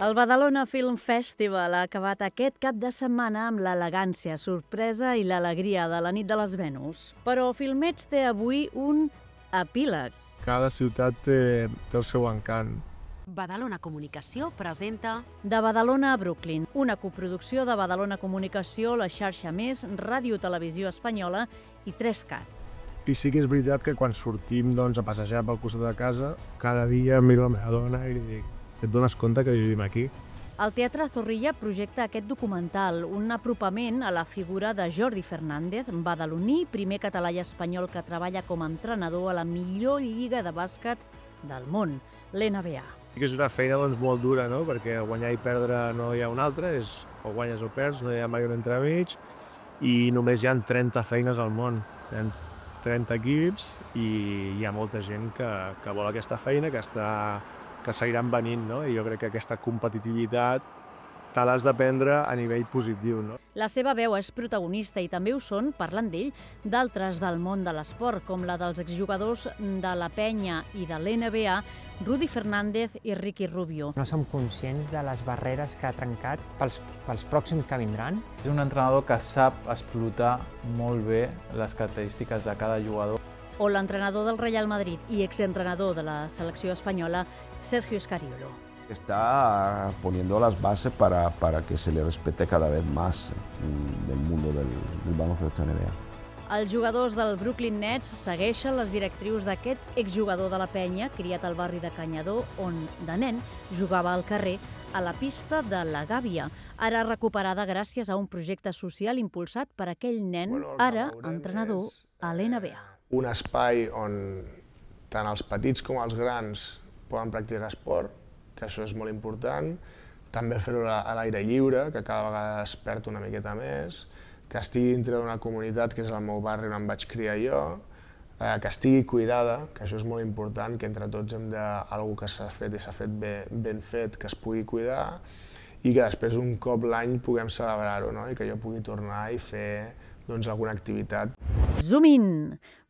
El Badalona Film Festival ha acabat aquest cap de setmana amb l'elegància, sorpresa i l'alegria de la nit de les Venus. Però Filmets té avui un epíleg. Cada ciutat té el seu encant. Badalona Comunicació presenta De Badalona a Brooklyn, una coproducció de Badalona Comunicació, la xarxa Més, Ràdio Televisió Espanyola i 3Cat. I sí que és veritat que quan sortim a passejar pel costat de casa, cada dia miro la meva dona i li dic: et dones compte que vivim aquí? El Teatre Zorrilla projecta aquest documental, un apropament a la figura de Jordi Fernández, badaloní, primer català i espanyol que treballa com a entrenador a la millor lliga de bàsquet del món, l'NBA. Sí que és una feina molt dura, no? Perquè guanyar i perdre no hi ha una altra, és o guanyes o perds, no hi ha mai un entremig, i només hi ha 30 feines al món. Hi ha 30 equips i hi ha molta gent que vol aquesta feina, que seguiran venint, no? I jo crec que aquesta competitivitat te l'has de prendre a nivell positiu, no? La seva veu és protagonista i també ho són, parlant d'ell, d'altres del món de l'esport, com la dels exjugadors de la Penya i de l'NBA, Rudy Fernández i Ricky Rubio. No som conscients de les barreres que ha trencat pels pròxims que vindran. És un entrenador que sap explotar molt bé les característiques de cada jugador. O l'entrenador del Real Madrid i exentrenador de la selecció espanyola, Sergio Escariolo. Está poniendo las bases para que se le respete cada vez más del mundo del baloncesto NBA. Els jugadors del Brooklyn Nets segueixen les directrius d'aquest exjugador de la Penya, criat al barri de Canyadó, on, de nen, jugava al carrer, a la pista de la Gàbia, ara recuperada gràcies a un projecte social impulsat per aquell nen, ara entrenador a l'NBA. Un espai on tant els petits com els grans poden practicar esport, que això és molt important, també fer-ho a l'aire lliure, que cada vegada es perd una miqueta més, que estigui dintre d'una comunitat, que és el meu barri on em vaig criar jo, que estigui cuidada, que això és molt important, que entre tots hem d'algú que s'ha fet i s'ha fet ben fet, que es pugui cuidar, i que després un cop l'any puguem celebrar-ho, no? I que jo pugui tornar i fer alguna activitat. Zoom in!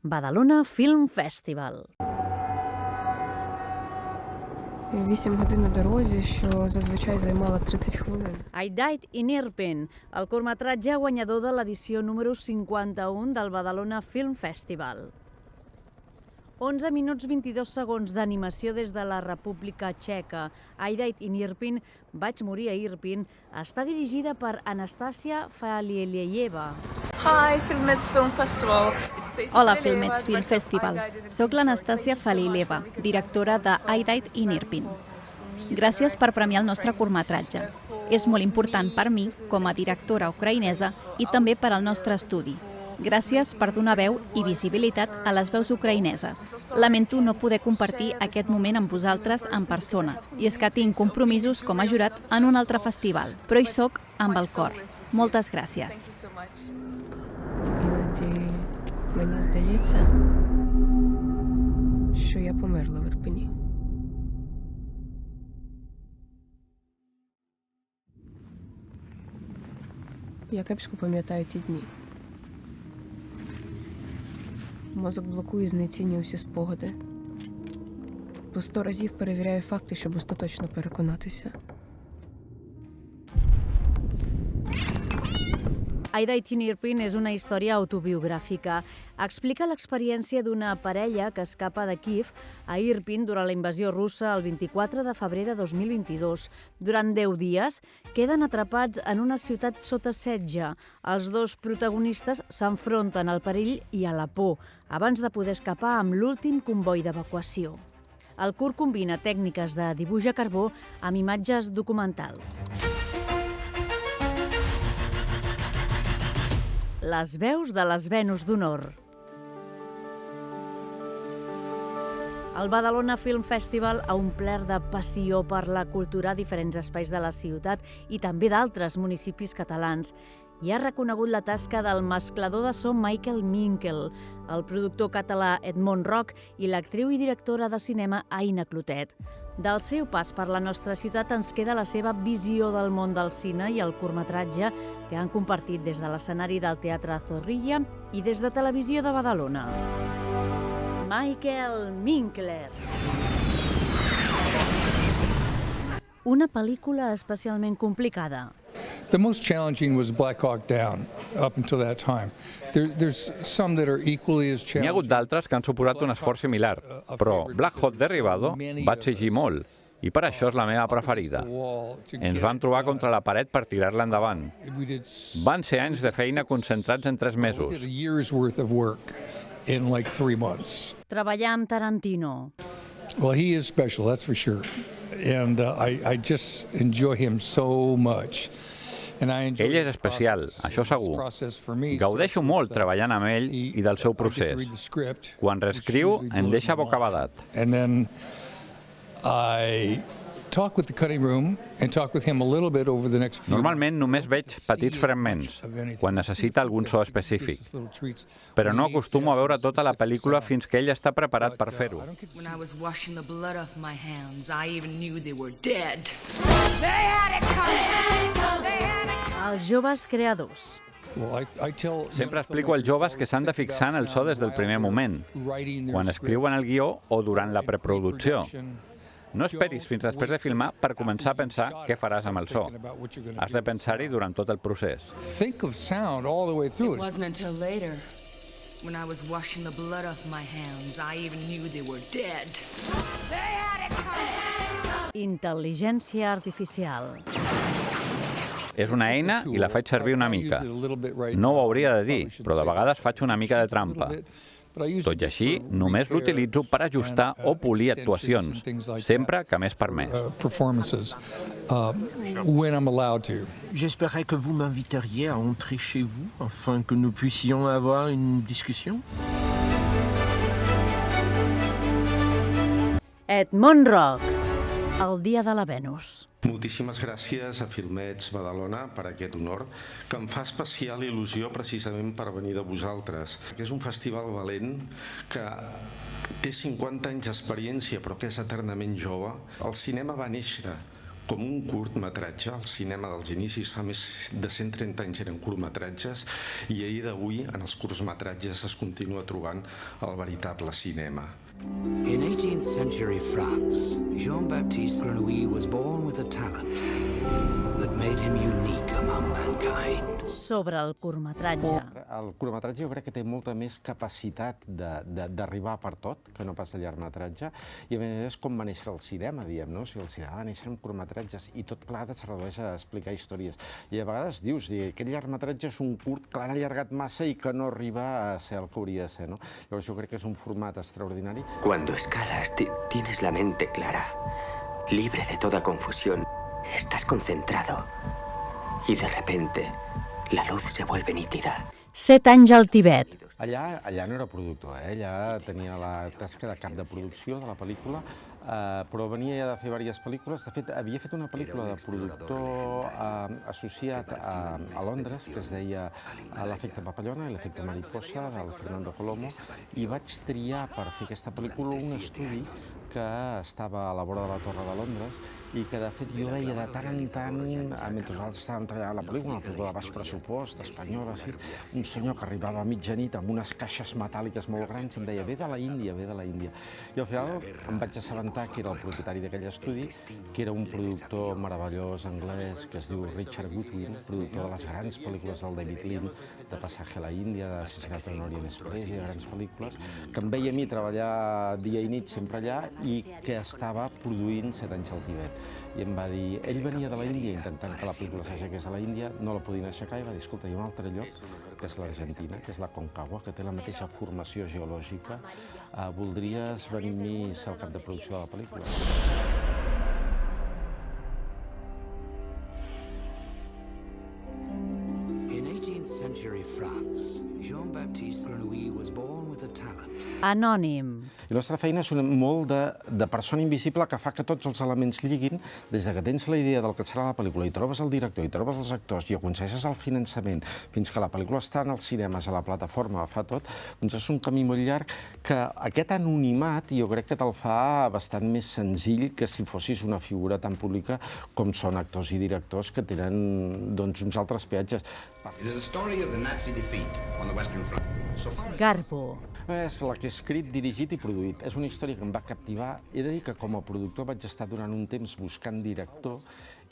Badalona Film Festival. 8 годин у дорозі, що зазвичай займала 30 хвилин. I Died in Irpin, el curtmetratge guanyador de l'edició número 51 del Badalona Film Festival. 11 minuts 22 segons d'animació des de la República Txeca. I Died in Irpin, Vaig morir a Irpin, està dirigida per Anastasia Falileyeva. Hi, Filmets Film Festival. Hola, Filmets Film Festival. Soc l'Anastasia Falileyeva, directora de I Died in Irpin. Gràcies per premiar el nostre curtmetratge. És molt important per mi, com a directora ucraïnesa, i també per al nostre estudi. Gràcies per donar veu i visibilitat a les veus ucraïneses. Lamento no poder compartir aquest moment amb vosaltres en persona, i és que tinc compromisos com a jurat en un altre festival, però hi soc amb el cor. Moltes gràcies. Іноді мені здається, що я померла в Ірпені. Я кепсько пам'ятаю ті дні. Мозок блокує і знецінює всі спогади. По 100 разів перевіряю факти, щоб остаточно переконатися. I Died in Irpin és una història autobiogràfica. Explica l'experiència d'una parella que escapa de Kíev a Irpin durant la invasió russa el 24 de febrer de 2022. Durant 10 dies queden atrapats en una ciutat sota setge. Els dos protagonistes s'enfronten al perill i a la por abans de poder escapar amb l'últim comboi d'evacuació. El curt combina tècniques de dibuix a carbó amb imatges documentals. Les veus de les Venus d'honor. El Badalona Film Festival ha omplert de passió per la cultura a diferents espais de la ciutat i també d'altres municipis catalans. I ha reconegut la tasca del mesclador de so Michael Minkel, el productor català Edmond Roch i l'actriu i directora de cinema Aina Clotet. Del seu pas per la nostra ciutat ens queda la seva visió del món del cine i el curtmetratge que han compartit des de l'escenari del Teatre Zorrilla i des de Televisió de Badalona. Michael Minkler. Una pel·lícula especialment complicada. The most challenging was Black Hawk Down up until that time. There's some that are equally as challenging. N'hi ha hagut d'altres que han suposat un esforç similar, però Black Hawk Derribado va exigir molt, i per això és la meva preferida. Ens vam trobar contra la paret per tirar-la endavant. Van ser anys de feina concentrats en 3 mesos. Treballar amb Tarantino. Well, he is special, that's for sure. And I just enjoy him so much. Ell és especial, això segur. Gaudeixo molt treballant amb ell i del seu procés. Quan reescriu, em deixa bocabadat. Normalment només veig petits fragments, quan necessita algun so específic. Però no acostumo a veure tota la pel·lícula fins que ell està preparat per fer-ho. Els joves creadors. Sempre explico als joves que s'han de fixar en el so des del primer moment, quan escriuen el guió o durant la preproducció. No esperis fins després de filmar per començar a pensar què faràs amb el so. Has de pensar-hi durant tot el procés. Intel·ligència artificial. És una eina i la faig servir una mica. No ho hauria de dir, però de vegades faig una mica de trampa. Tot i així, només l'utilitzo per ajustar o polir actuacions, sempre que m'és permès. J'espérais que vous m'inviteriez à entrer chez vous afin que nous puissions avoir une discussion. Edmond Roc, el dia de la Venus. Moltíssimes gràcies a Filmets Badalona per aquest honor, que em fa especial il·lusió precisament per venir de vosaltres. És un festival valent que té 50 anys d'experiència però que és eternament jove. El cinema va néixer com un curtmetratge, el cinema dels inicis fa més de 130 anys eren curtmetratges i ahir d'avui en els curtmetratges es continua trobant el veritable cinema. In 18th century France, Jean-Baptiste Grenouille was born with a talent that made him unique among mankind. Sobre el curtmetratge. El curtmetratge jo crec que té molta més capacitat d'arribar per tot que no pas el llargmetratge, i a més és com va néixer el cinema, diem, no? O sigui, el cinema va néixer amb curtmetratges i tot plegat es redueix a explicar històries. I a vegades dius, aquest llargmetratge és un curt que l'han allargat massa i que no arriba a ser el que hauria de ser, no? Llavors jo crec que és un format extraordinari. Cuando escalas, tienes la mente clara, libre de toda confusión. Estás concentrado y de repente la luz se vuelve nítida. 7 anys al Tibet. Allà no era productor, allà tenia la tasca de cap de producció de la pel·lícula, però venia ja de fer diverses pel·lícules. De fet, havia fet una pel·lícula de productor associat a Londres, que es deia L'efecte papallona i l'efecte mariposa, del Fernando Colomo, i vaig triar per fer aquesta pel·lícula un estudi que estava a la vora de la Torre de Londres i que, de fet, jo veia de tant en tant, mentre nosaltres estàvem treballant la pel·lícula, una pel·lícula de baix pressupost, espanyola, així, un senyor que arribava a mitjanit amb unes caixes metàl·liques molt grans i em deia, ve de la Índia, ve de la Índia. I al final em vaig assabentar que era el propietari d'aquell estudi, que era un productor meravellós anglès que es diu Richard Goodwin, productor de les grans pel·lícules del David Lean, de Passatge a la Índia, d'Assassinat en Orient Express i de grans pel·lícules, que em veia a mi treballar dia i nit sempre allà i que estava produint 7 anys al Tibet. I em va dir, ell venia de la Índia intentant que la pel·lícula s'aixequés a la Índia, no la podien aixecar i va dir, escolta, hi ha un altre lloc, que és l'Argentina, que és la Concagua, que té la mateixa formació geològica. Voldries venir amb mi a ser el cap de producció de la pel·lícula? In 18th century France, Jean-Baptiste Grenouille was born with a talent. Anònim. I la nostra feina és molt de persona invisible que fa que tots els elements lliguin, des que tens la idea del que serà la pel·lícula i trobes el director i trobes els actors i aconsegueixes el finançament fins que la pel·lícula està en els cinemes, a la plataforma, fa tot, doncs és un camí molt llarg que aquest anonimat jo crec que te'l fa bastant més senzill que si fossis una figura tan pública com són actors i directors que tenen uns altres peatges. Garbo. És la que he escrit, dirigit i produït. És una història que em va captivar. He de dir que com a productor vaig estar durant un temps buscant director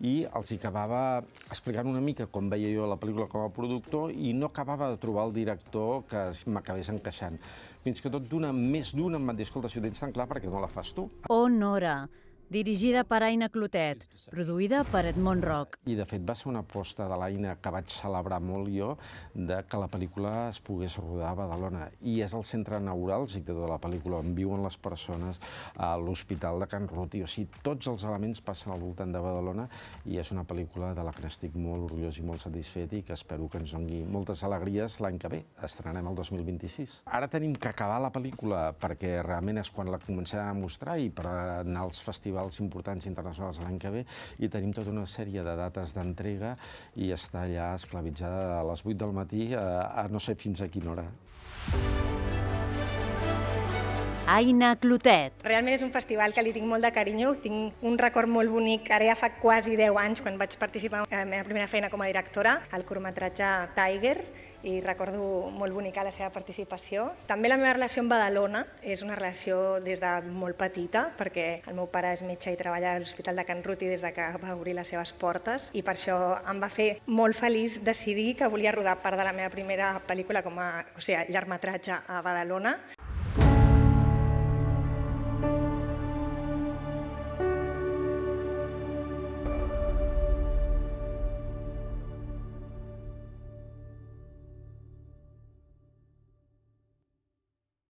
i els acabava explicant una mica com veia jo la pel·lícula com a productor i no acabava de trobar el director que m'acabés encaixant. Fins que tot més d'una em van dir, escolta, si ho tens tan clar, per què no la fas tu? Honora, dirigida per Aina Clotet, produïda per Edmond Roc. I de fet va ser una aposta de l'Aina que vaig celebrar molt jo de que la pel·lícula es pogués rodar a Badalona. I és el centre neuràlgic de tota la pel·lícula, on viuen les persones, a l'Hospital de Can Ruti. O sigui, tots els elements passen al voltant de Badalona i és una pel·lícula de la que n'estic molt orgullós i molt satisfet i que espero que ens doni moltes alegries l'any que ve. Estrenem el 2026. Ara tenim que acabar la pel·lícula perquè realment és quan la comencem a mostrar i per anar als festivals importants internacionals l'any que ve i tenim tota una sèrie de dates d'entrega i està allà esclavitzada a les 8 del matí a no sé fins a quina hora. Aina Clotet. Realment és un festival que li tinc molt de carinyo, tinc un record molt bonic, ara ja fa quasi 10 anys, quan vaig participar en la meva primera feina com a directora, al curtmetratge Tiger, i recordo molt bonica la seva participació. També la meva relació amb Badalona és una relació des de molt petita, perquè el meu pare és metge i treballa a l'Hospital de Can Ruti des que va obrir les seves portes, i per això em va fer molt feliç decidir que volia rodar part de la meva primera pel·lícula com a llargmetratge a Badalona.